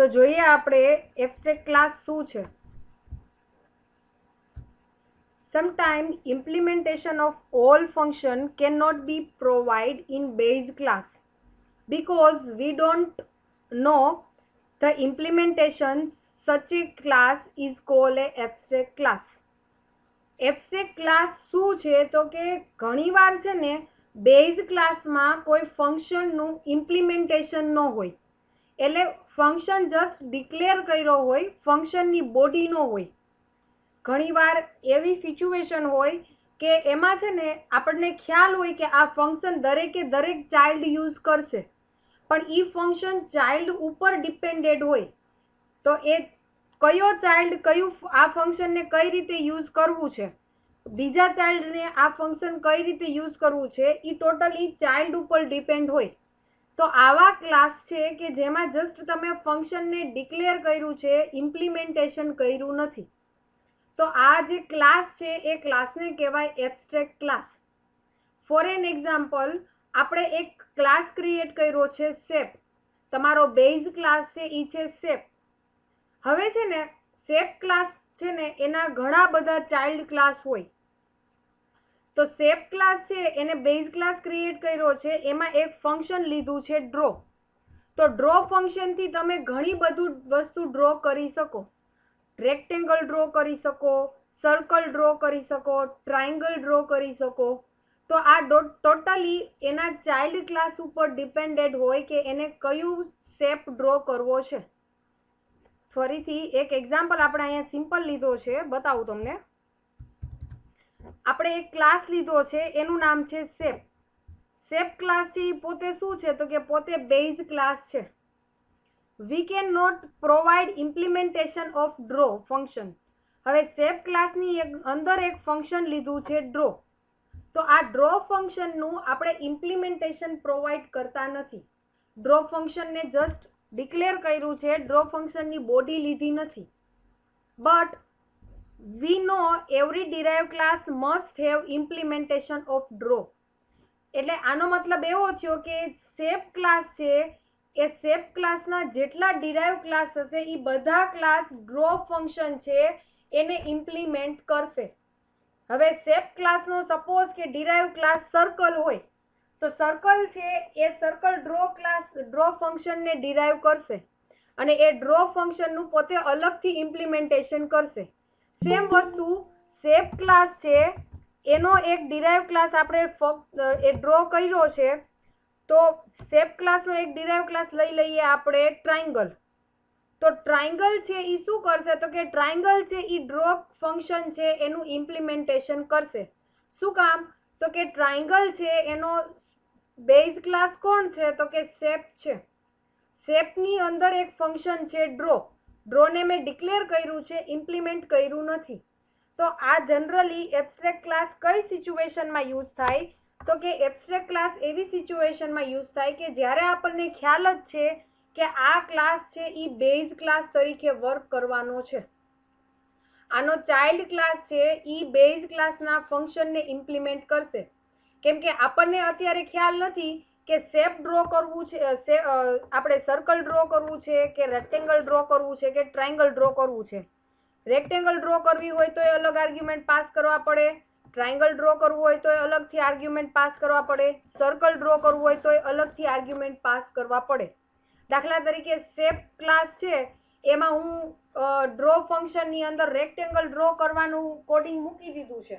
તો જોઈએ આપણે એબ્સ્ટ્રેક્ટ ક્લાસ શું છે. Sometimes implementation of all function cannot be provided in base class because we don't know the implementation. Such a class is called a abstract class. Abstract class શું છે તો કે ઘણીવાર છે ને બેઝ ક્લાસમાં કોઈ ફંક્શનનું ઇમ્પ્લિમેન્ટેશન ન હોય, એટલે ફંક્શન જસ્ટ ડિક્લેર કર્યો હોય, ફંક્શનની બોડી ન હોય. ઘણીવાર એવી સિચ્યુએશન હોય કે એમાં છે ને આપણને ખ્યાલ હોય કે આ ફંક્શન દરેકે દરેક ચાઇલ્ડ યુઝ કરશે, પણ એ ફંક્શન ચાઇલ્ડ ઉપર ડિપેન્ડેડ હોય. તો એ કયો ચાઇલ્ડ કયું આ ફંક્શનને કઈ રીતે યુઝ કરવું છે, બીજા ચાઇલ્ડને આ ફંક્શન કઈ રીતે યુઝ કરવું છે, એ ટોટલી ચાઇલ્ડ ઉપર ડિપેન્ડ હોય. તો આવા ક્લાસ છે કે જેમાં જસ્ટ તમે ફંક્શનને ડિક્લેર કર્યું છે, ઇમ્પ્લિમેન્ટેશન કર્યું નથી. તો આ જે ક્લાસ છે એ ક્લાસને કહેવાય abstract class. For an example, આપણે એક ક્લાસ ક્રિએટ કર્યો છે શેપ. તમારો બેઝ ક્લાસ છે એ છે શેપ. હવે છે ને શેપ ક્લાસ છે ને એના ઘણા બધા ચાઇલ્ડ ક્લાસ હોય. તો શેપ ક્લાસ છે એને બેઝ ક્લાસ ક્રિએટ કર્યો છે, એમાં એક ફંક્શન લીધું છે ડ્રો. તો ડ્રો ફંક્શનથી તમે ઘણી બધું વસ્તુ ડ્રો કરી શકો. રેક્ટેંગલ ડ્રો કરી શકો, સર્કલ ડ્રો કરી શકો, ટ્રાયંગલ ડ્રો કરી શકો. તો આ ટોટલી એના ચાઇલ્ડ ક્લાસ ઉપર ડિપેન્ડેડ હોય કે એને કયું શેપ ડ્રો કરવો છે. ફરીથી એક એક્ઝામ્પલ આપણે અહીંયા સિમ્પલ લીધો છે, બતાવું તમને. આપણે એક ક્લાસ લીધો છે, એનું નામ છે શેપ. શેપ ક્લાસ છે એ પોતે શું છે તો કે પોતે બેઝ ક્લાસ છે. We cannot provide implementation of draw function. હવે શેપ ક્લાસની અંદર એક ફંક્શન લીધું છે ડ્રો. તો આ ડ્રો ફંક્શનનું આપણે ઇમ્પ્લિમેન્ટેશન પ્રોવાઈડ કરતા નથી. ડ્રો ફંક્શનને જસ્ટ ડિક્લેર કર્યું છે, ડ્રો ફંક્શનની બોડી લીધી નથી. But we know every derive class must have implementation of draw. એટલે આનો મતલબ એવો થયો કે શેપ ક્લાસ છે એ શેપ ક્લાસના જેટલા ડિરાઇવ ક્લાસ હશે એ બધા ક્લાસ ડ્રો ફંક્શન છે એને ઇમ્પ્લિમેન્ટ કરશે. હવે શેપ ક્લાસનો સપોઝ કે ડિરાઇવ ક્લાસ સર્કલ હોય, તો સર્કલ છે એ સર્કલ ડ્રો ફંક્શનને ડિરાઇવ કરશે અને એ ડ્રો ફંક્શનનું પોતે અલગથી ઇમ્પ્લિમેન્ટેશન કરશે. સેમ વસ્તુ શેપ ક્લાસ છે એનો એક ડિરાઇવ ક્લાસ આપણે એ ડ્રો કર્યો છે. તો શેપ ક્લાસનો એક ડિરાઇવ ક્લાસ લઈ લઈએ આપણે ટ્રાયંગલ. તો ટ્રાયંગલ છે એ શું કરશે તો કે ટ્રાયંગલ છે એ ડ્રો ફંક્શન છે એનું ઇમ્પ્લિમેન્ટેશન કરશે. શું કામ તો કે ટ્રાયંગલ છે એનો બેઝ ક્લાસ કોણ છે તો કે શેપ છે. શેપની અંદર એક ફંક્શન છે ડ્રો. ડ્રોને મેં ડિક્લેર કર્યું છે, ઇમ્પ્લિમેન્ટ કર્યું નથી. તો આ જનરલી એબ્સ્ટ્રેક્ટ ક્લાસ કઈ સિચ્યુએશનમાં યુઝ થાય તો કે એબ્સ્ટ્રેક્ટ ક્લાસ એવી સિચ્યુએશનમાં યુઝ થાય કે જ્યારે આપણને ખ્યાલ જ છે કે આ ક્લાસ છે એ બેઝ ક્લાસ તરીકે વર્ક કરવાનો છે. આનો ચાઇલ્ડ ક્લાસ છે એ બેઝ ક્લાસના ફંક્શનને ઇમ્પ્લિમેન્ટ કરશે. કેમ કે આપણને અત્યારે ખ્યાલ નથી કે શેપ ડ્રો કરવું છે, આપણે સર્કલ ડ્રો કરવું છે કે રેક્ટેંગલ ડ્રો કરવું છે કે ટ્રાયંગલ ડ્રો કરવું છે. રેક્ટેંગલ ડ્રો કરવી હોય તો અલગ આર્ગ્યુમેન્ટ પાસ કરવા પડે, ટ્રાયંગલ ડ્રો કરવું હોય તો અલગથી આર્ગ્યુમેન્ટ પાસ કરવા પડે, સર્કલ ડ્રો કરવું હોય તો અલગથી આર્ગ્યુમેન્ટ પાસ કરવા પડે. દાખલા તરીકે શેપ ક્લાસ છે એમાં હું ડ્રો ફંક્શનની અંદર રેક્ટેંગલ ડ્રો કરવાનું કોડિંગ મૂકી દીધું છે,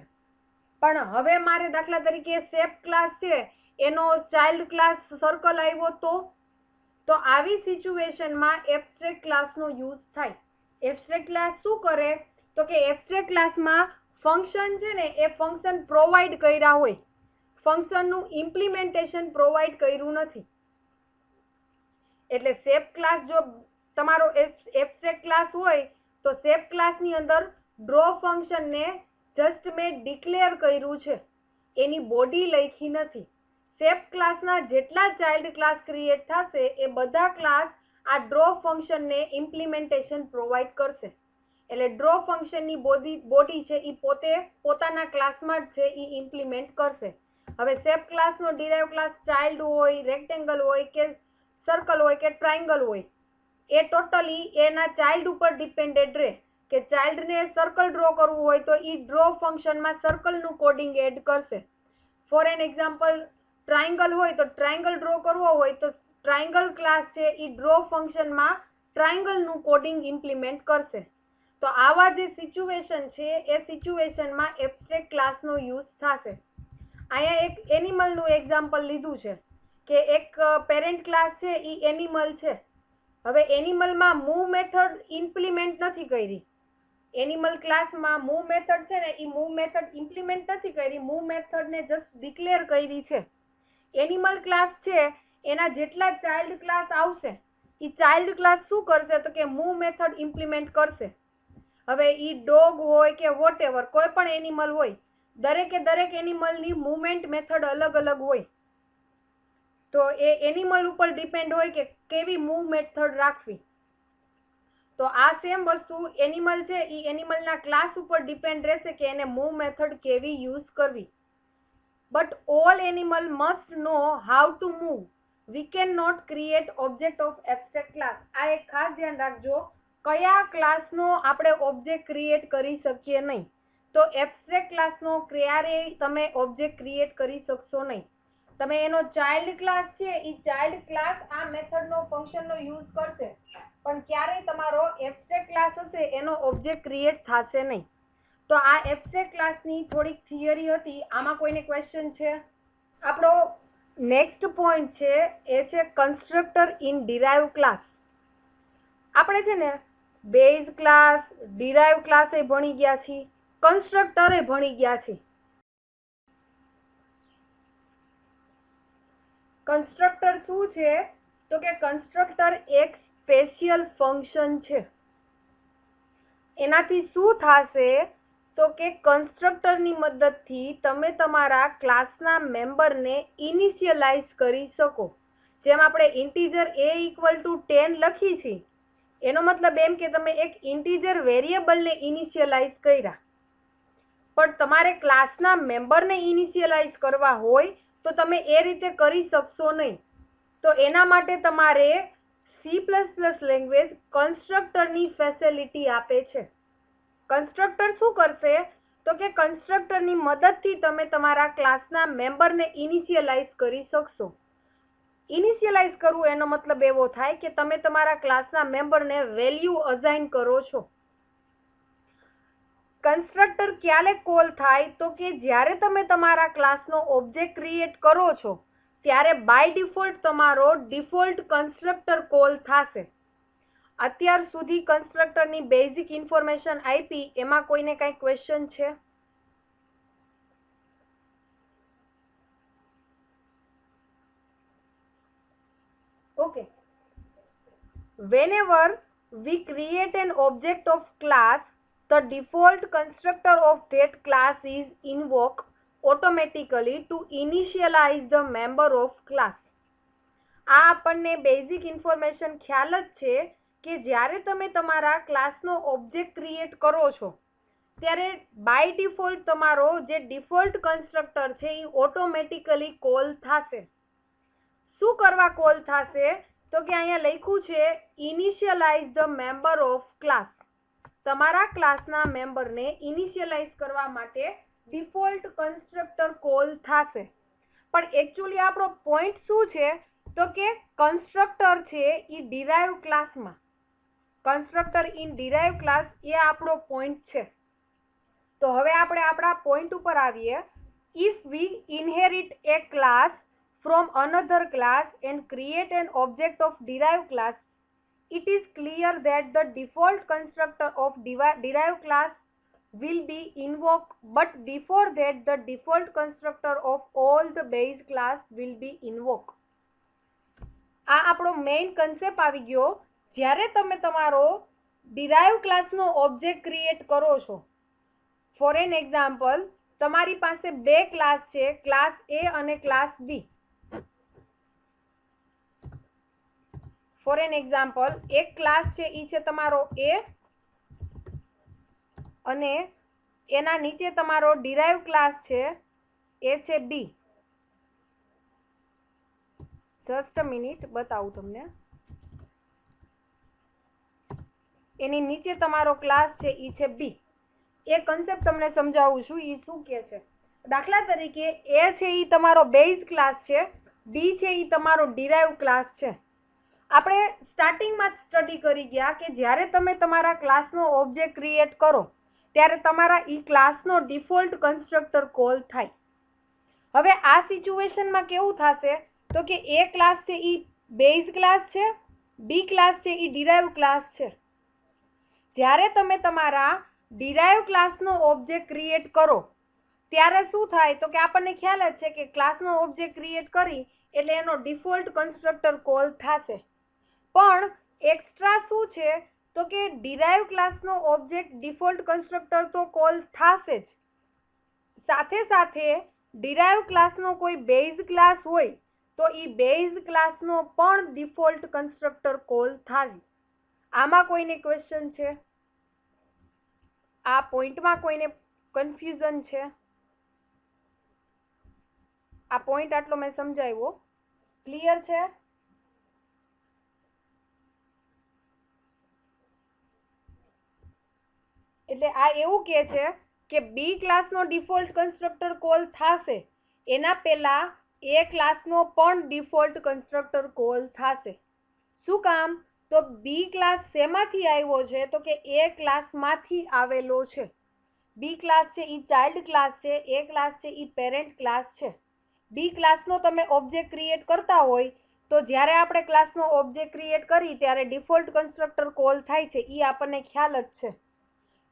પણ હવે મારે દાખલા તરીકે શેપ ક્લાસ છે એનો ચાઇલ્ડ ક્લાસ સર્કલ આવ્યો તો આવી સિચ્યુએશનમાં એબ્સ્ટ્રેક્ટ ક્લાસનો યુઝ થાય. એબ્સ્ટ્રેક્ટ ક્લાસ શું કરે તો કે એબ્સ્ટ્રેક્ટ ક્લાસમાં ફંક્શન છે ને એ ફંક્શન પ્રોવાઈડ કર્યા હોય, ફંક્શનનું ઇમ્પ્લિમેન્ટેશન પ્રોવાઈડ કર્યું નથી. એટલે શેપ ક્લાસ જો તમારો એબ્સ્ટ્રેક્ટ ક્લાસ હોય તો શેપ ક્લાસની અંદર ડ્રો ફંક્શનને જસ્ટ મેં ડિક્લેર કર્યું છે, એની બોડી લખી નથી. શેપ ક્લાસના જેટલા ચાઇલ્ડ ક્લાસ ક્રિએટ થશે એ બધા ક્લાસ આ ડ્રો ફંક્શનને ઇમ્પ્લિમેન્ટેશન પ્રોવાઈડ કરશે. એટલે ડ્રો ફંક્શનની બોડી છે એ પોતાના ક્લાસમાં જ છે એ ઇમ્પ્લિમેન્ટ કરશે. હવે શેપ ક્લાસનો ડિરાઇવ ક્લાસ ચાઇલ્ડ હોય, રેક્ટેંગલ હોય કે સર્કલ હોય કે ટ્રાયંગલ હોય, એ ટોટલી એના ચાઇલ્ડ ઉપર ડિપેન્ડેડ રહે કે ચાઇલ્ડને સર્કલ ડ્રો કરવું હોય તો એ ડ્રો ફંક્શનમાં સર્કલનું કોડિંગ એડ કરશે. ફોર એન એક્ઝામ્પલ ટ્રાયંગલ હોય તો ટ્રાયંગલ ડ્રો કરવો હોય તો ટ્રાયંગલ ક્લાસ છે એ ડ્રો ફંક્શનમાં ટ્રાયંગલનું કોડિંગ ઇમ્પ્લિમેન્ટ કરશે. તો આવા જે સિચ્યુએશન છે એ સિચ્યુએશનમાં એબ્સ્ટ્રેક્ટ ક્લાસનો યુઝ થશે. અહીંયા એક એનિમલનું એક્ઝામ્પલ લીધું છે કે એક પેરેન્ટ ક્લાસ છે એ એનિમલ છે. હવે એનિમલમાં મૂવ મેથડ ઇમ્પ્લિમેન્ટ નથી કરી. એનિમલ ક્લાસમાં મૂવ મેથડ છે ને એ મૂવ મેથડ ઇમ્પ્લિમેન્ટ નથી કરી, મૂવ મેથડને જસ્ટ ડિક્લેર કરી છે. એનિમલ ક્લાસ છે એના જેટલા ચાઇલ્ડ ક્લાસ આવશે એ ચાઇલ્ડ ક્લાસ શું કરશે તો કે મૂવ મેથડ ઇમ્પ્લિમેન્ટ કરશે. હવે એ ડોગ હોય કે વોટએવર કોઈ પણ એનિમલ હોય, દરેક એનિમલની મૂવમેન્ટ મેથડ અલગ અલગ હોય. તો એ એનિમલ ઉપર ડિપેન્ડ હોય કે કેવી મૂવ મેથડ રાખવી. તો આ સેમ વસ્તુ એનિમલ છે એ એનિમલના ક્લાસ ઉપર ડિપેન્ડ રહેશે કે એને મૂવ મેથડ કેવી યુઝ કરવી. But all animal must know how to move. We can not create object of abstract class. આ એક ખાસ ધ્યાન રાખજો, કયા ક્લાસનો આપણે ઓબ્જેક્ટ ક્રિએટ કરી શકીએ નહીં. તો એબ્સ્ટ્રેક્ટ ક્લાસનો ક્યારેય તમે ઓબ્જેક્ટ ક્રિએટ કરી શકશો નહીં. તમે એનો ચાઇલ્ડ ક્લાસ છે એ ચાઇલ્ડ ક્લાસ આ મેથડનો ફંક્શનનો યુઝ કરશે પણ ક્યારેય તમારો એબ્સ્ટ્રેક્ટ ક્લાસ હશે એનો ઓબ્જેક્ટ ક્રિએટ થશે નહીં. તો આ એબ્સ્ટ્રેક્ટ ક્લાસની થોડીક થિયરી હતી. આમાં કોઈને ક્વેશ્ચન છે? આપણો નેક્સ્ટ પોઈન્ટ છે એ છે કન્સ્ટ્રક્ટર ઇન ડિરાઇવ ક્લાસ. આપણે છે ને બેઝ ક્લાસ, ડિરાઇવ ક્લાસ એ ભણી ગયા છીએ, કન્સ્ટ્રક્ટર એ ભણી ગયા છીએ. કન્સ્ટ્રક્ટર શું છે તો કે કન્સ્ટ્રક્ટર એક સ્પેશિયલ ફંક્શન છે. એનાથી શું થશે તો કે કન્સ્ટ્રક્ટરની મદદથી તમે તમારા ક્લાસના મેમ્બરને ઇનિશિયલાઇઝ કરી શકો. જેમ આપણે ઇન્ટીજર a = 10 લખી છીએ, એનો મતલબ એમ કે તમે એક ઇન્ટીજર વેરિયેબલને ઇનિશિયલાઇઝ કર્યા. પણ તમારે ક્લાસના મેમ્બરને ઇનિશિયલાઇઝ કરવા હોય તો તમે એ રીતે કરી શકશો નહીં. તો એના માટે તમારે C++ લેંગ્વેજ કન્સ્ટ્રક્ટરની ફેસિલિટી આપે છે. કન્સ્ટ્રક્ટર શું કરશે તો કે કન્સ્ટ્રક્ટરની મદદથી તમે તમારા ક્લાસના મેમ્બરને ઇનિશિયલાઇઝ કરી શકશો. ઇનિશિયલાઇઝ કરવું એનો મતલબ એવો થાય કે તમે તમારા ક્લાસના મેમ્બરને વેલ્યુ અસાઇન કરો છો. કન્સ્ટ્રક્ટર ક્યારે કોલ થાય તો કે જ્યારે તમે તમારા ક્લાસનો ઓબ્જેક્ટ ક્રિએટ કરો છો ત્યારે બાય ડિફોલ્ટ તમારો ડિફોલ્ટ કન્સ્ટ્રક્ટર કોલ થશે. અત્યાર સુધી કન્સ્ટ્રક્ટરની બેઝિક ઇન્ફોર્મેશન આપી, એમાં કોઈને કાંઈ ક્વેશ્ચન છે? Okay. Whenever we create an object of class, the default constructor of that class is invoked automatically to initialize the member of class. આ આપણને બેઝિક ઇન્ફોર્મેશન ખ્યાલ જ છે કે જ્યારે તમે તમારા ક્લાસનો ઓબ્જેક્ટ ક્રિએટ કરો છો ત્યારે બાય ડિફોલ્ટ તમારો જે ડિફોલ્ટ કન્સ્ટ્રક્ટર છે એ ઓટોમેટિકલી કોલ થશે. શું કરવા કોલ થશે તો કે અહીંયા લખ્યું છે initialize the member of class. તમારા ક્લાસના મેમ્બરને ઇનિશિયલાઇઝ કરવા માટે ડિફોલ્ટ કન્સ્ટ્રક્ટર કોલ થશે. પણ એકચ્યુઅલી આપણો પોઈન્ટ શું છે તો કે કન્સ્ટ્રક્ટર છે એ ડિરાઇવ ક્લાસમાં, કન્સ્ટ્રક્ટર ઇન ડિરાઇવ ક્લાસ એ આપણો પોઈન્ટ છે. તો હવે આપણે આપણા પોઈન્ટ ઉપર આવીએ. If V inherit A class from another class and create an object of derived class, it is clear that the default constructor of derived class will be invoked, but before that the default constructor of all the base class will be invoked. આ આપણો main concept આવી ગયો. જ્યારે તમે તમારો derive ક્લાસનો object create કરો છો, four an example તમારી પાસે બે ક્લાસ છે, ક્લાસ A અને class B. For an example એક ક્લાસ છે એ છે તમારો A અને એના નીચે તમારો ડિરાઇવ ક્લાસ છે એ છે B. જસ્ટ અ મિનિટ બતાવું તમને. એની નીચે તમારો ક્લાસ છે એ છે બી. એ કન્સેપ્ટ તમને સમજાવું છું એ શું કહે છે. દાખલા તરીકે એ છે એ તમારો બેઝ ક્લાસ છે, ડી છે એ તમારો ડિરાઇવ ક્લાસ છે. આપણે સ્ટાર્ટિંગમાં જ સ્ટડી કરી ગયા કે જ્યારે તમે તમારા ક્લાસનો ઓબ્જેક્ટ ક્રિએટ કરો ત્યારે તમારા એ ક્લાસનો ડિફોલ્ટ કન્સ્ટ્રક્ટર કોલ થાય. હવે આ સિચ્યુએશનમાં કેવું થશે તો કે એ ક્લાસ છે એ બેઝ ક્લાસ છે, બી ક્લાસ છે એ ડિરાઇવ ક્લાસ છે. જ્યારે તમે તમારા ડિરાઇવ ક્લાસનો ઓબ્જેક્ટ ક્રિએટ કરો ત્યારે શું થાય તો કે આપણને ખ્યાલ જ છે કે ક્લાસનો ઓબ્જેક્ટ ક્રિએટ કરી એટલે એનો ડિફોલ્ટ કન્સ્ટ્રક્ટર કોલ થશે. પણ એક્સ્ટ્રા શું છે તો કે ડિરાઇવ ક્લાસનો ઓબ્જેક્ટ ડિફોલ્ટ કન્સ્ટ્રક્ટર તો કોલ થશે જ, સાથે સાથે ડિરાઇવ ક્લાસનો કોઈ બેઝ ક્લાસ હોય તો એ બેઝ ક્લાસનો પણ ડિફોલ્ટ કન્સ્ટ્રક્ટર કોલ થશે. આમાં કોઈને ક્વેશ્ચન છે? આ પોઈન્ટમાં કોઈને કન્ફ્યુઝન છે? આ પોઈન્ટ આટલો મેં સમજાવ્યો, ક્લિયર છે? એટલે આ એવું કહે છે કે બી ક્લાસનો ડિફોલ્ટ કન્સ્ટ્રક્ટર કોલ થશે એના પહેલા એ ક્લાસનો પણ ડિફોલ્ટ કન્સ્ટ્રક્ટર કોલ થશે. શું કામ? તો બી ક્લાસ શેમાંથી આવ્યો છે તો કે એ ક્લાસમાંથી આવેલો છે. બી ક્લાસ છે એ ચાઇલ્ડ ક્લાસ છે, એ ક્લાસ છે એ પેરેન્ટ ક્લાસ છે. બી ક્લાસનો તમે ઓબ્જેક્ટ ક્રિએટ કરતા હોય તો જ્યારે આપણે ક્લાસનો ઓબ્જેક્ટ ક્રિએટ કરી ત્યારે ડિફોલ્ટ કન્સ્ટ્રક્ટર કોલ થાય છે, એ આપણને ખ્યાલ જ છે.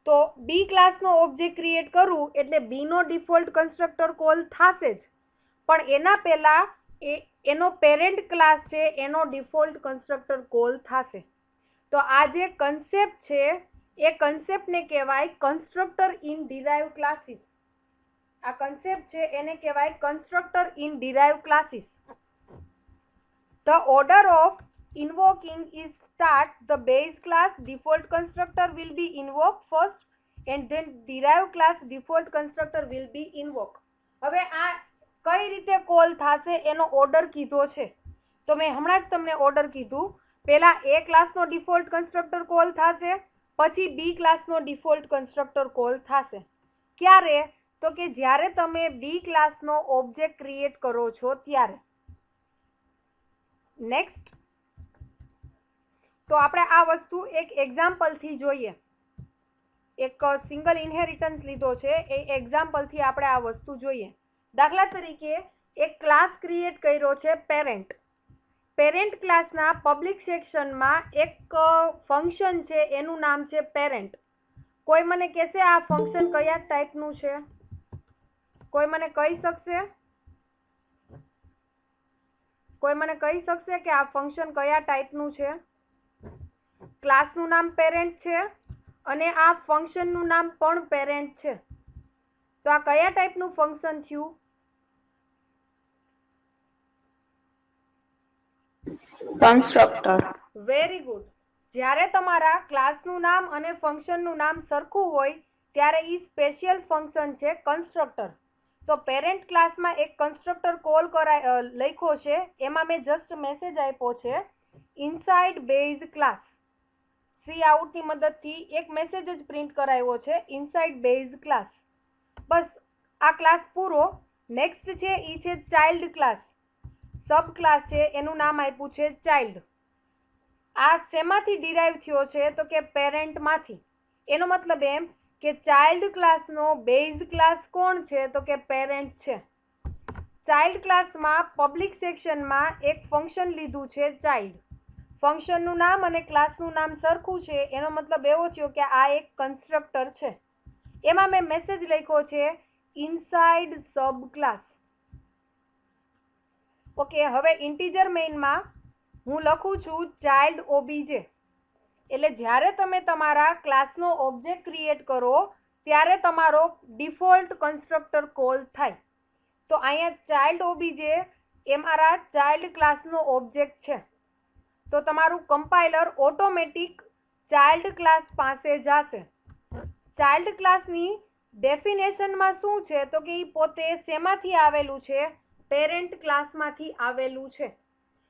તો બી ક્લાસનો ઓબ્જેક્ટ ક્રિએટ કરું એટલે બીનો ડિફોલ્ટ કન્સ્ટ્રક્ટર કોલ થશે જ, પણ એના પહેલા એનો પેરેન્ટ ક્લાસ છે એનો ડિફોલ્ટ કન્સ્ટ્રક્ટર કોલ થશે. તો આ જે કન્સેપ્ટ છે એ કન્સેપ્ટને કહેવાય કન્સ્ટ્રક્ટર ઇન ડિરાઇવ ક્લાસીસ. આ કન્સેપ્ટ છે એને કહેવાય constructor in derive classes. The order of invoking is start the base class default constructor will be invoked first and then derived class default constructor will be invoked. હવે આ કઈ રીતે call થશે એનો ઓર્ડર કીધો છે તો મેં હમણાં જ તમને ઓર્ડર કીધું. પહેલા એ ક્લાસનો ડિફોલ્ટ કન્સ્ટ્રક્ટર કોલ થશે, પછી બી ક્લાસનો ડિફોલ્ટ કન્સ્ટ્રક્ટર કોલ થશે. ક્યારે? તો કે જ્યારે તમે બી ક્લાસનો ઓબ્જેક્ટ ક્રિએટ કરો છો ત્યારે. નેક્સ્ટ, તો આપણે આ વસ્તુ એક એક્ઝામ્પલથી જોઈએ. એક સિંગલ ઇનહેરિટન્સ લીધો છે એ એક્ઝામ્પલથી આપણે આ વસ્તુ જોઈએ. દાખલા તરીકે એક ક્લાસ ક્રિએટ કર્યો છે પેરેન્ટ. પેરેન્ટ ક્લાસના પબ્લિક સેક્શનમાં એક ફંક્શન છે એનું નામ છે પેરેન્ટ. કોઈ મને કહેશે આ ફંક્શન કયા ટાઈપનું છે? કોઈ મને કહી શકશે? કોઈ મને કહી શકશે કે આ ફંક્શન કયા ટાઈપનું છે? ક્લાસનું નામ પેરેન્ટ છે અને આ ફંક્શનનું નામ પણ પેરેન્ટ છે. તો આ કયા ટાઈપનું ફંક્શન થયું? કન્સ્ટ્રક્ટર. Very good. જ્યારે તમારા ક્લાસનું નામ અને ફંક્શનનું નામ સરખું હોય ત્યારે એ સ્પેશિયલ ફંક્શન છે કન્સ્ટ્રક્ટર. તો પેરેન્ટ ક્લાસમાં એક કન્સ્ટ્રક્ટર કોલ લખ્યો છે, એમાં મેં જસ્ટ મેસેજ આપ્યો છે ઇનસાઇડ બેઝ ક્લાસ. સી આઉટની મદદથી એક મેસેજ જ પ્રિન્ટ કરાવ્યો છે ઇનસાઇડ બેઝ ક્લાસ. બસ આ ક્લાસ પૂરો. નેક્સ્ટ છે એ છે ચાઇલ્ડ ક્લાસ. સબ ક્લાસ છે એનું નામ આપ્યું છે ચાઇલ્ડ. આ શેમાંથી ડિરાઇવ થયો છે તો કે પેરેન્ટમાંથી. એનો મતલબ એમ કે ચાઇલ્ડ ક્લાસનો બેઝ ક્લાસ કોણ છે તો કે પેરેન્ટ છે. ચાઇલ્ડ ક્લાસમાં પબ્લિક સેક્શનમાં એક ફંક્શન લીધું છે ચાઇલ્ડ. ફંક્શનનું નામ અને ક્લાસનું નામ સરખું છે એનો મતલબ એવો થયો કે આ એક કન્સ્ટ્રક્ટર છે. એમાં મેં મેસેજ લખ્યો છે ઇનસાઇડ સબ ક્લાસ. ઓકે, હવે ઇન્ટીજર મેઇનમાં હું લખું છું ચાઇલ્ડ ઓબીજે. એટલે જ્યારે તમે તમારા ક્લાસનો ઓબ્જેક્ટ ક્રિએટ કરો ત્યારે તમારો ડિફોલ્ટ કન્સ્ટ્રક્ટર કોલ થાય. તો અહીંયા ચાઇલ્ડ ઓબીજે એ મારા ચાઇલ્ડ ક્લાસનો ઓબ્જેક્ટ છે. તો તમારું કમ્પાઇલર ઓટોમેટિક ચાઇલ્ડ ક્લાસ પાસે જશે. ચાઇલ્ડ ક્લાસની ડેફિનેશનમાં શું છે તો કે એ પોતે શેમાંથી આવેલું છે? પેરેન્ટ ક્લાસમાંથી આવેલું છે.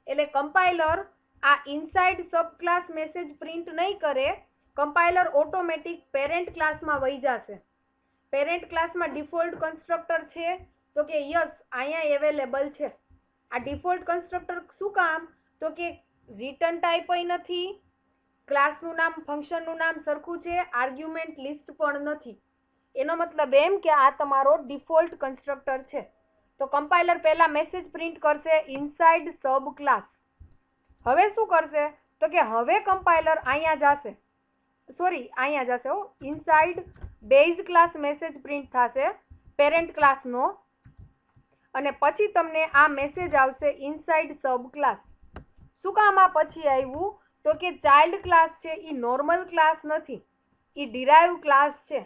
એટલે કમ્પાઇલર આ inside sub class message print નહીં કરે, કમ્પાઇલર ઓટોમેટિક પેરેન્ટ ક્લાસમાં વહી જશે. પેરેન્ટ ક્લાસમાં ડિફોલ્ટ કન્સ્ટ્રક્ટર છે તો કે યસ અહીંયા અવેલેબલ છે. આ ડિફોલ્ટ કન્સ્ટ્રક્ટર શું કામ? તો કે રિટર્ન ટાઈપ નથી, ક્લાસનું નામ ફંક્શનનું નામ સરખું છે, આર્ગ્યુમેન્ટ લિસ્ટ પણ નથી. એનો મતલબ એમ કે આ તમારો ડિફોલ્ટ કન્સ્ટ્રક્ટર છે. તો કમ્પાઇલર પહેલા મેસેજ પ્રિન્ટ કરશે ઇનસાઇડ સબ ક્લાસ. હવે શું કરશે? તો કે હવે કમ્પાઇલર અહીંયા જશે inside base class message print થશે પેરેન્ટ ક્લાસનો, અને પછી તમને આ મેસેજ આવશે ઇનસાઇડ સબ ક્લાસ. શું કામ આ પછી આવ્યું? તો કે ચાઇલ્ડ ક્લાસ છે એ નોર્મલ ક્લાસ નથી, એ ડિરાઇવ ક્લાસ છે.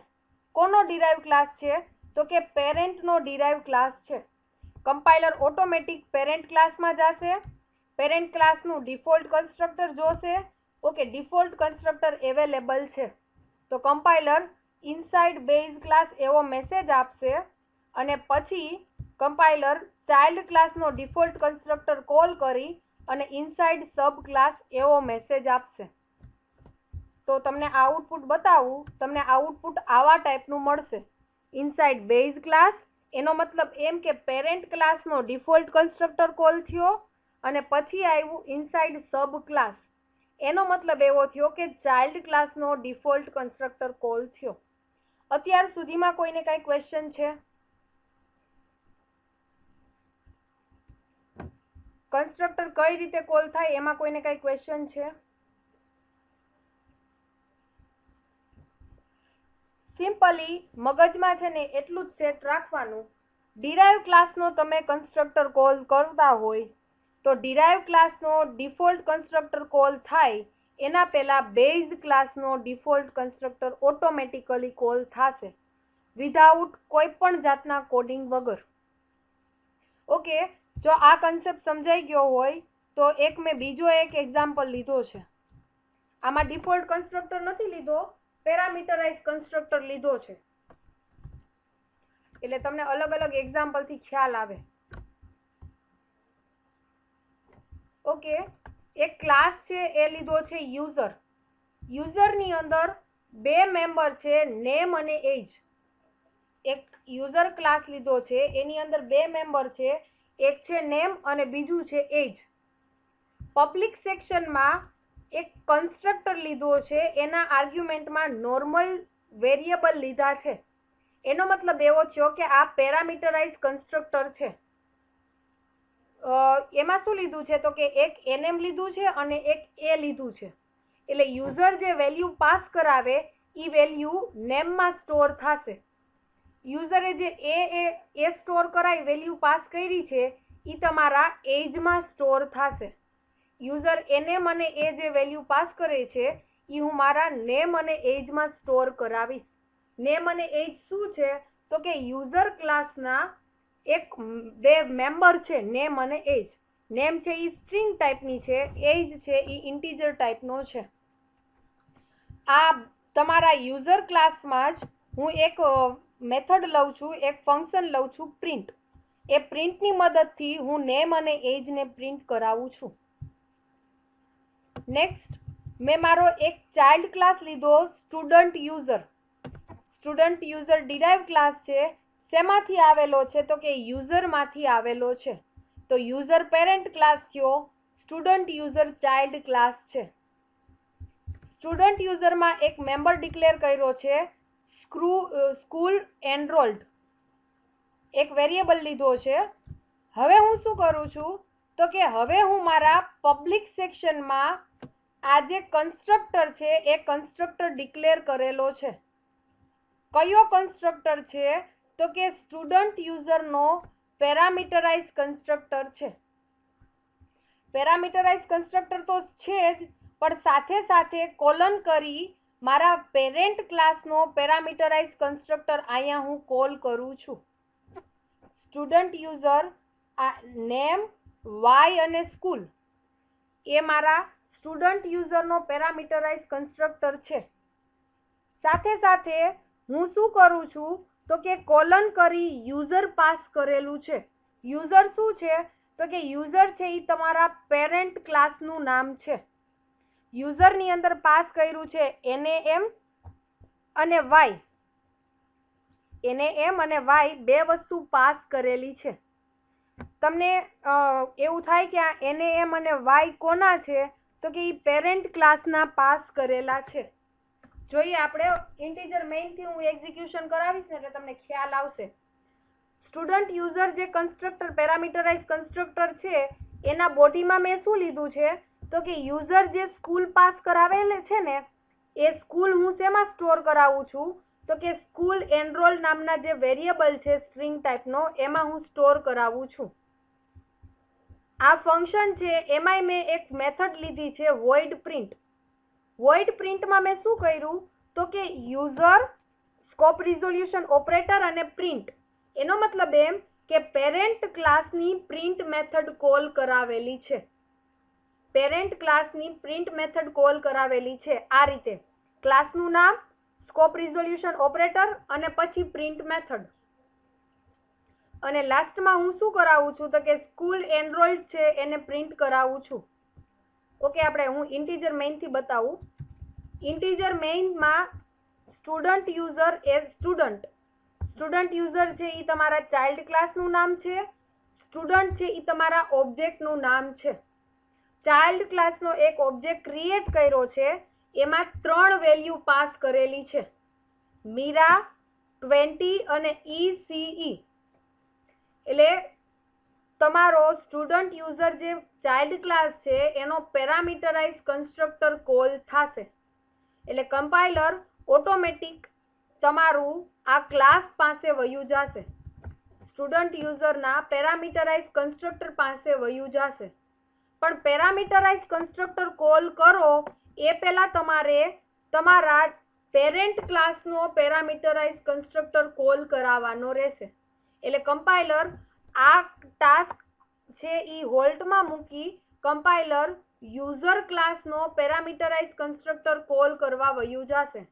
કોનો ડિરાઇવ ક્લાસ છે? તો કે પેરેન્ટનો ડિરાઇવ ક્લાસ છે. કમ્પાઇલર ઓટોમેટિક પેરેન્ટ ક્લાસમાં જશે, પેરેન્ટ ક્લાસનું ડિફોલ્ટ કન્સ્ટ્રક્ટર જોશે. ઓકે, ડિફોલ્ટ કન્સ્ટ્રક્ટર અવેલેબલ છે તો કમ્પાઇલર ઇનસાઇડ બેઝ ક્લાસ એવો મેસેજ આપશે, અને પછી કમ્પાઇલર ચાઇલ્ડ ક્લાસનો ડિફોલ્ટ કન્સ્ટ્રક્ટર કોલ કરી અને ઇનસાઇડ સબ ક્લાસ એવો મેસેજ આપશે. તો તમને આઉટપુટ બતાવું, તમને આઉટપુટ આવા ટાઈપનું મળશે. ઇનસાઇડ બેઝ ક્લાસ એનો મતલબ એમ કે પેરેન્ટ ક્લાસનો ડિફોલ્ટ કન્સ્ટ્રક્ટર કોલ થયો, અને પછી આવ્યું ઇનસાઇડ સબ ક્લાસ. એનો મતલબ એવો થયો કે ચાઇલ્ડ ક્લાસનો ડિફોલ્ટ કન્સ્ટ્રક્ટર કોલ થયો. અત્યાર સુધીમાં કોઈને કાંઈ ક્વેશ્ચન છે? કન્સ્ટ્રક્ટર કઈ રીતે કોલ થાય એમાં કોઈને કાંઈ ક્વેશ્ચન છે? સિમ્પલી મગજમાં છે ને એટલું જ સેટ રાખવાનું, ડિરાઇવ ક્લાસનો તમે કન્સ્ટ્રક્ટર કોલ કરતા હોય તો ડિરાઇવ ક્લાસનો ડિફોલ્ટ કન્સ્ટ્રક્ટર કોલ થાય એના પહેલાં બેઝ ક્લાસનો ડિફોલ્ટ કન્સ્ટ્રક્ટર ઓટોમેટિકલી કોલ થશે વિધાઉટ કોઈ પણ જાતના કોડિંગ વગર. ઓકે, જો આ કન્સેપ્ટ સમજાઈ ગયો હોય તો મેં બીજો એક એક્ઝામ્પલ લીધો છે. આમાં ડિફોલ્ટ કન્સ્ટ્રક્ટર નથી લીધો, પેરામીટરાઇઝ કન્સ્ટ્રક્ટર લીધો છે, એટલે તમને અલગ અલગ એક્ઝામ્પલથી ખ્યાલ આવે. ઓકે, એક ક્લાસ છે એ લીધો છે યુઝર. યુઝરની અંદર બે મેમ્બર છે નેમ અને એજ. એક યુઝર ક્લાસ લીધો છે એની અંદર બે મેમ્બર છે, એક છે નેમ અને બીજું છે એજ. પબ્લિક સેક્શનમાં એક કન્સ્ટ્રક્ટર લીધો છે, એના આર્ગ્યુમેન્ટમાં નોર્મલ વેરિયેબલ લીધા છે. એનો મતલબ એવો થયો કે આ પેરામીટરાઇઝ કન્સ્ટ્રક્ટર છે. એમાં શું લીધું છે? તો કે એક એનએમ લીધું છે અને એક એ લીધું છે. એટલે યુઝર જે વેલ્યુ પાસ કરાવે એ વેલ્યુ નેમમાં સ્ટોર થશે. યુઝરે જે એ સ્ટોર કરાવી વેલ્યુ પાસ કરી છે એ તમારા એજમાં સ્ટોર થશે. યુઝર એનએમ અને એ જે વેલ્યુ પાસ કરે છે એ હું મારા નેમ અને એજમાં સ્ટોર કરાવીશ. નેમ અને એજ શું છે? તો કે યુઝર ક્લાસના બે મેમ્બર છે નેમ અને એજ. નેમ છે એ સ્ટ્રિંગ ટાઈપની છે, એજ છે એ ઇન્ટીજર ટાઈપનો છે. આ તમારા યુઝર ક્લાસમાં જ હું એક મેથડ લઉં છું, એક ફંક્શન લઉં છું પ્રિન્ટ. એ પ્રિન્ટની મદદથી હું નેમ અને એજને પ્રિન્ટ કરાવું છું. નેક્સ્ટ, મેં મારો એક ચાઇલ્ડ ક્લાસ લીધો student user. Student user derive class છે. શેમાંથી આવેલો છે? તો કે યુઝરમાંથી આવેલો છે. તો યુઝર પેરેન્ટ ક્લાસ થયો, સ્ટુડન્ટ યુઝર ચાઇલ્ડ ક્લાસ છે. સ્ટુડન્ટ યુઝરમાં એક મેમ્બર ડિક્લેર કર્યો છે સ્કૂલ એનરોલ્ડ. એક વેરિયેબલ લીધો છે. હવે હું શું કરું છું? તો કે હવે હું મારા પબ્લિક સેક્શનમાં આ જે કન્સ્ટ્રક્ટર છે એ કન્સ્ટ્રક્ટર ડિક્લેર કરેલો છે. કયો કન્સ્ટ્રક્ટર છે? તો કે સ્ટુડન્ટ યુઝરનો પેરામીટરાઇઝ કન્સ્ટ્રક્ટર છે. પેરામીટરાઇઝ કન્સ્ટ્રક્ટર તો છે જ, પણ સાથે સાથે કોલન કરી મારા પેરેન્ટ ક્લાસનો પેરામીટરાઇઝ કન્સ્ટ્રક્ટર અહીંયા હું કોલ કરું છું. સ્ટુડન્ટ યુઝર નેમ, વાય અને સ્કૂલ એ મારા સ્ટુડન્ટ યુઝરનો પેરામીટરાઇઝ કન્સ્ટ્રક્ટર છે. સાથે સાથે હું શું કરું છું? તો કે કોલન કરી યુઝર પાસ કરેલું છે. યુઝર શું છે? તો કે યુઝર છે એ તમારા પેરેન્ટ ક્લાસનું નામ છે. યુઝરની અંદર પાસ કર્યું છે NAM અને વાય, NAM અને વાય બે વસ્તુ પાસ કરેલી છે. તમને એવું થાય કે આ NAM અને વાય કોના છે, તો કે એ પેરેન્ટ ક્લાસના પાસ કરેલા છે. જોઈએ આપણે ઇન્ટીજર મેઇનથી હું એક્ઝિક્યુશન કરાવીશ ને એટલે તમને ખ્યાલ આવશે. સ્ટુડન્ટ યુઝર જે કન્સ્ટ્રક્ટર પેરામીટરાઇઝ કન્સ્ટ્રક્ટર છે એના બોડીમાં મેં શું લીધું છે, તો કે યુઝર જે સ્કૂલ પાસ કરાવેલ છે ને એ સ્કૂલ હું શેમાં સ્ટોર કરાવું છું, તો કે સ્કૂલ એનરોલ નામના જે વેરિયેબલ છે સ્ટ્રિંગ ટાઈપનો એમાં હું સ્ટોર કરાવું છું. આ ફંક્શન છે એમાંય મેં એક મેથડ લીધી છે વોઇડ પ્રિન્ટ. વોઇડ પ્રિન્ટમાં મેં શું કર્યું, તો કે યુઝર સ્કોપ રિઝોલ્યુશન ઓપરેટર અને પ્રિન્ટ, એનો મતલબ એમ કે પેરેન્ટ ક્લાસની પ્રિન્ટ મેથડ કોલ કરાવેલી છે. પેરેન્ટ ક્લાસની પ્રિન્ટ મેથડ કોલ કરાવેલી છે આ રીતે, ક્લાસનું નામ, સ્કોપ રિઝોલ્યુશન ઓપરેટર અને પછી પ્રિન્ટ મેથડ. અને લાસ્ટમાં હું શું કરાવું છું, તો કે સ્કૂલ એનરોલ્ડ છે એને પ્રિન્ટ કરાવું છું. ઓકે, આપણે હું ઇન્ટીજર મેઇનથી બતાવું. ઇન્ટીજર મેઇનમાં student user as student, student user છે એ તમારા ચાઇલ્ડ ક્લાસનું નામ છે, સ્ટુડન્ટ છે એ તમારા ઓબ્જેક્ટનું નામ છે. ચાઇલ્ડ ક્લાસનો એક ઓબ્જેક્ટ ક્રિએટ કર્યો છે, એમાં 3 વેલ્યુ પાસ કરેલી છે, મીરા, 20 અને ECE. એટલે તમારો સ્ટુડન્ટ યુઝર જે ચાઇલ્ડ ક્લાસ છે એનો પેરામીટરાઇઝ કન્સ્ટ્રક્ટર કોલ થશે. એટલે કમ્પાઇલર ઓટોમેટિક તમારું આ ક્લાસ પાસે વયું જશે, સ્ટુડન્ટ યુઝરના પેરામીટરાઇઝ કન્સ્ટ્રક્ટર પાસે વયું જશે. પણ પેરામીટરાઇઝ કન્સ્ટ્રક્ટર કોલ કરો એ પહેલાં તમારે તમારા પેરેન્ટ ક્લાસનો પેરામીટરાઇઝ કન્સ્ટ્રક્ટર કોલ કરાવવાનો રહેશે. એટલે કમ્પાઇલર આ ટાસ્ક છે એ હોલ્ડમાં મૂકી કમ્પાઇલર યુઝર ક્લાસનો પેરામીટરાઇઝ કન્સ્ટ્રક્ટર કોલ કરવા વયું જશે.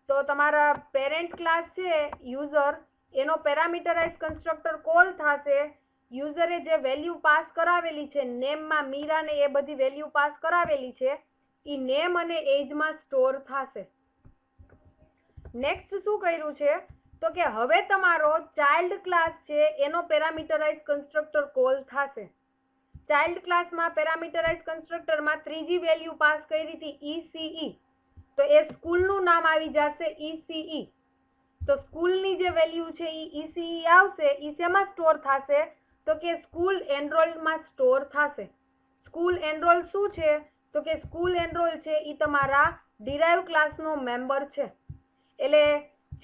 તો તમારા પેરેન્ટ ક્લાસ છે યુઝર એનો પેરામીટરાઇઝ કન્સ્ટ્રક્ટર કોલ થશે. યુઝરે જે વેલ્યુ પાસ કરાવેલી છે નેમમાં, મીરાને એ બધી વેલ્યુ પાસ કરાવેલી છે એ નેમ અને એજમાં સ્ટોર થશે. નેક્સ્ટ શું કર્યું છે, તો કે હવે તમારો ચાઇલ્ડ ક્લાસ છે એનો પેરામીટરાઇઝ કન્સ્ટ્રક્ટર કોલ થશે. ચાઇલ્ડ ક્લાસમાં પેરામીટરાઇઝ કન્સ્ટ્રક્ટરમાં ત્રીજી વેલ્યુ પાસ કરી હતી ECE, તો એ સ્કૂલનું નામ આવી જશે ECE. તો સ્કૂલની જે વેલ્યુ છે એ ECE આવશે, એ શેમાં સ્ટોર થશે, તો કે સ્કૂલ એનરોલ્ડમાં સ્ટોર થશે. સ્કૂલ એનરોલ શું છે, તો કે સ્કૂલ એનરોલ છે એ તમારા ડિરાઇવ ક્લાસનો મેમ્બર છે. એટલે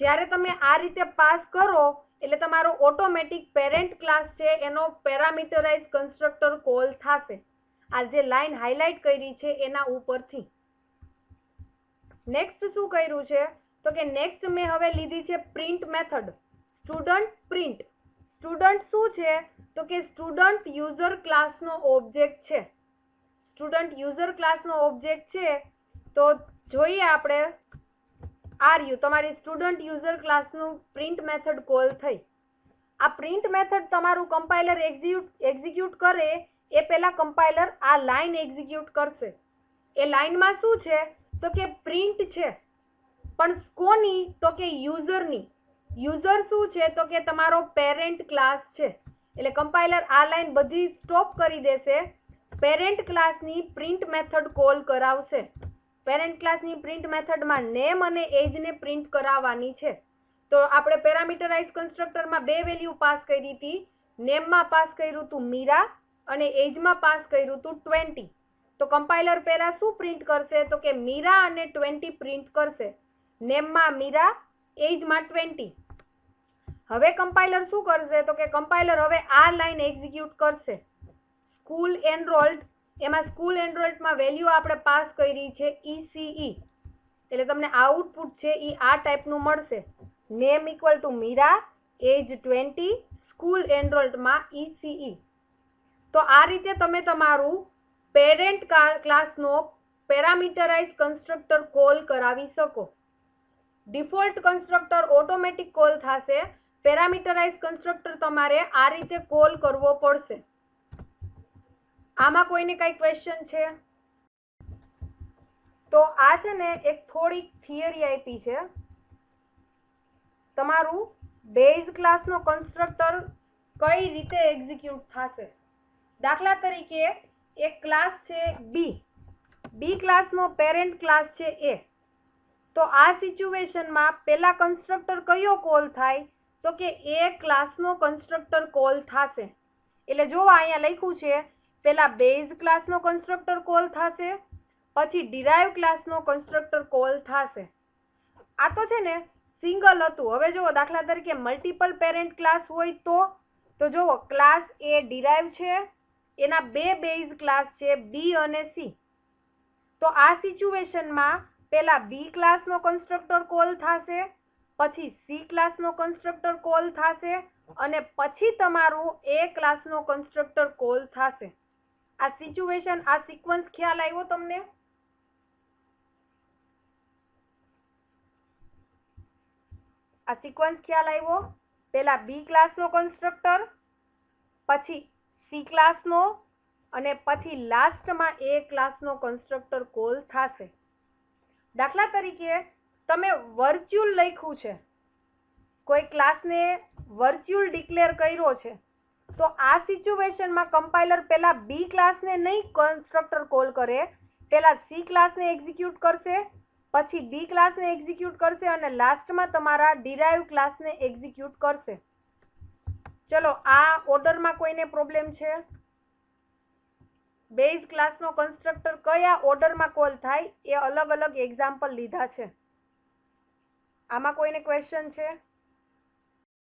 જ્યારે તમે આ રીતે પાસ કરો એટલે તમારો ઓટોમેટિક પેરેન્ટ ક્લાસ છે એનો પેરામીટરાઇઝ કન્સ્ટ્રક્ટર કોલ થશે. આ જે લાઈન હાઇલાઇટ કરી છે એના ઉપરથી. નેક્સ્ટ શું કર્યું છે, તો કે નેક્સ્ટ મેં હવે લીધી છે print method, student print. Student શું છે, તો કે સ્ટુડન્ટ યુઝર ક્લાસનો ઓબ્જેક્ટ છે. સ્ટુડન્ટ યુઝર ક્લાસનો ઓબ્જેક્ટ છે, તો જોઈએ આપણે આ રહ્યું તમારી સ્ટુડન્ટ યુઝર ક્લાસનું પ્રિન્ટ મેથડ કોલ થઈ. આ પ્રિન્ટ મેથડ તમારું કમ્પાઇલર એક્ઝિક્યુટ કરે એ પહેલાં કમ્પાઇલર આ લાઇન એક્ઝિક્યુટ કરશે. એ લાઇનમાં શું છે, તો કે પ્રિન્ટ છે, પણ કોની, તો કે યુઝરની. યુઝર શું છે, તો કે તમારો પેરેન્ટ ક્લાસ છે. એટલે કમ્પાઇલર આ લાઇન બધી સ્ટોપ કરી દેશે, પેરેન્ટ ક્લાસની પ્રિન્ટ મેથડ કોલ કરાવશે. પેરેન્ટ ક્લાસની પ્રિન્ટ મેથડમાં નેમ અને એજને પ્રિન્ટ કરાવવાની છે. તો આપણે પેરામીટરાઇઝ કન્સ્ટ્રક્ટરમાં 2 વેલ્યુ પાસ કરી હતી, નેમમાં પાસ કર્યું હતું મીરા અને એજમાં પાસ કર્યું હતું 20. તો કમ્પાઇલર પહેલા શું પ્રિન્ટ કરશે, તો કે મીરા અને 20 પ્રિન્ટ કરશે, નેમમાં મીરા, એજમાં 20. હવે કમ્પાઇલર શું કરશે, તો કે કમ્પાઇલર હવે આ લાઇન એક્ઝિક્યુટ કરશે, સ્કૂલ એનરોલ્ડ. એમાં સ્કૂલ એનરોલ્ડમાં વેલ્યુ આપણે પાસ કરી છે ECE. એટલે તમને આઉટપુટ છે એ આ ટાઈપનું મળશે, name equal to Meera, age 20, school એનરોલ્ડમાં ECE. તો આ રીતે તમે તમારું પેરેન્ટ ક્લાસનો પેરામીટરાઇઝ કન્સ્ટ્રક્ટર કોલ કરાવી શકો. ડિફોલ્ટ કન્સ્ટ્રક્ટર ઓટોમેટિક કોલ થશે, પેરામીટરાઇઝ કન્સ્ટ્રક્ટર તમારે આ રીતે કોલ કરવો પડશે. આમાં કોઈને કઈ ક્વેશ્ચન છે? તો આ છે ને એક થોડીક થિયરી આપી છે. તમારું બેઝ ક્લાસનો કન્સ્ટ્રક્ટર કઈ રીતે એક્ઝિક્યુટ થશે. દાખલા તરીકે એક ક્લાસ છે બી ક્લાસનો પેરેન્ટ ક્લાસ છે એ. તો આ સિચ્યુએશનમાં પહેલા કન્સ્ટ્રક્ટર કયો કોલ થાય તો કે એ ક્લાસનો કન્સ્ટ્રક્ટર કોલ થશે. એટલે જો અહીંયા લખ્યું છે પહેલા બેઝ ક્લાસનો કન્સ્ટ્રક્ટર કોલ થશે, પછી ડિરાઇવ ક્લાસનો કન્સ્ટ્રક્ટર કોલ થશે. આ તો છે ને સિંગલ હતું. હવે જુઓ દાખલા તરીકે મલ્ટિપલ પેરેન્ટ ક્લાસ હોય તો જુઓ ક્લાસ એ ડિરાઇવ છે, એના બે બેઝ ક્લાસ છે બી અને સી. તો આ સિચ્યુએશનમાં પહેલા બી ક્લાસનો કન્સ્ટ્રક્ટર કોલ થશે, પછી સી ક્લાસનો કન્સ્ટ્રક્ટર કોલ થશે અને પછી તમારું એ ક્લાસનો કન્સ્ટ્રક્ટર કોલ થશે. આ સિચ્યુએશન, આ સિક્વન્સ ખ્યાલ આવ્યો તમને? આ સિક્વન્સ ખ્યાલ આવ્યો? પહેલા બી ક્લાસનો કન્સ્ટ્રક્ટર, પછી સી ક્લાસનો અને પછી લાસ્ટમાં એ ક્લાસનો કન્સ્ટ્રક્ટર કોલ થશે. દાખલા તરીકે તમે વર્ચ્યુઅલ લખ્યું છે, કોઈ ક્લાસને વર્ચ્યુઅલ ડિક્લેર કર્યો છે, તો આ સિચ્યુએશનમાં કમ્પાઇલર પહેલા બી ક્લાસને નહીં કન્સ્ટ્રક્ટર કોલ કરે, પહેલા સી ક્લાસને એક્ઝિક્યુટ કરશે, પછી બી ક્લાસને એક્ઝિક્યુટ કરશે અને લાસ્ટમાં તમારા ડિરાઇવ ક્લાસને એક્ઝિક્યુટ કરશે. ચલો, આ ઓર્ડરમાં કોઈને પ્રોબ્લેમ છે? બેઝ ક્લાસનો કન્સ્ટ્રક્ટર કયા ઓર્ડરમાં કોલ થાય એ અલગ અલગ એક્ઝામ્પલ લીધા છે. આમાં કોઈને ક્વેશ્ચન છે?